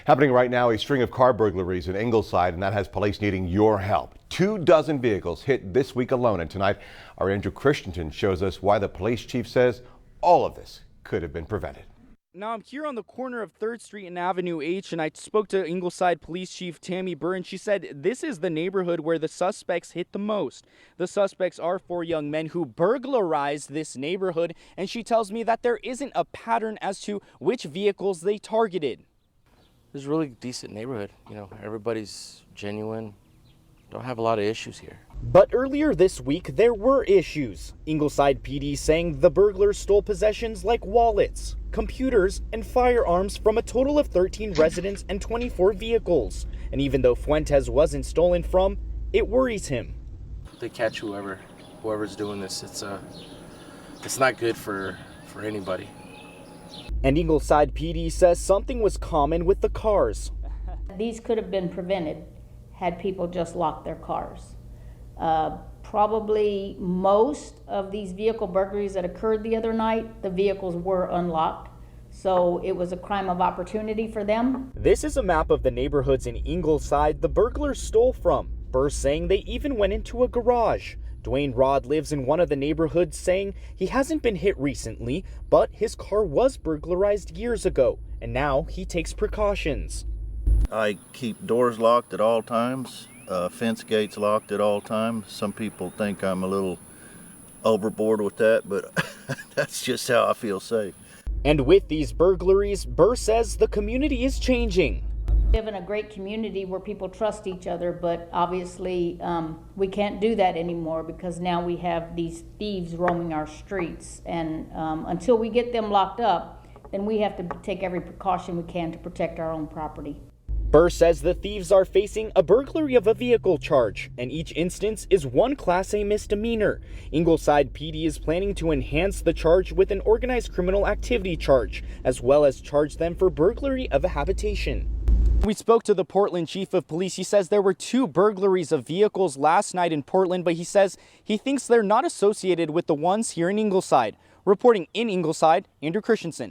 Happening right now, a string of car burglaries in Ingleside, and that has police needing your help. 24 vehicles hit this week alone, and tonight our Andrew Christensen shows us why the police chief says all of this could have been prevented. Now I'm here on the corner of 3rd Street and Avenue H, and I spoke to Ingleside Police Chief Tammy Burr, and she said this is the neighborhood where the suspects hit the most. The suspects are 4 young men who burglarized this neighborhood, and she tells me that there isn't a pattern as to which vehicles they targeted. It's a really decent neighborhood. You know, everybody's genuine. Don't have a lot of issues here. But earlier this week, there were issues. Ingleside PD saying the burglars stole possessions like wallets, computers, and firearms from a total of 13 residents and 24 vehicles. And even though Fuentes wasn't stolen from, it worries him. They catch whoever's doing this. It's not good for anybody. And Ingleside PD says something was common with the cars. These could have been prevented had people just locked their cars. Probably most of these vehicle burglaries that occurred the other night, the vehicles were unlocked. So it was a crime of opportunity for them. This is a map of the neighborhoods in Ingleside the burglars stole from. Burr saying they even went into a garage. Dwayne Rod lives in one of the neighborhoods saying he hasn't been hit recently, but his car was burglarized years ago, and now he takes precautions. I keep doors locked at all times, fence gates locked at all times. Some people think I'm a little overboard with that, but that's just how I feel safe. And with these burglaries, Burr says the community is changing. We live in a great community where people trust each other, but obviously we can't do that anymore because now we have these thieves roaming our streets. And until we get them locked up, then we have to take every precaution we can to protect our own property. Burr says the thieves are facing a burglary of a vehicle charge, and each instance is one Class A misdemeanor. Ingleside PD is planning to enhance the charge with an organized criminal activity charge, as well as charge them for burglary of a habitation. We spoke to the Portland chief of police. He says there were 2 burglaries of vehicles last night in Portland, but he says he thinks they're not associated with the ones here in Ingleside. Reporting in Ingleside, Andrew Christensen.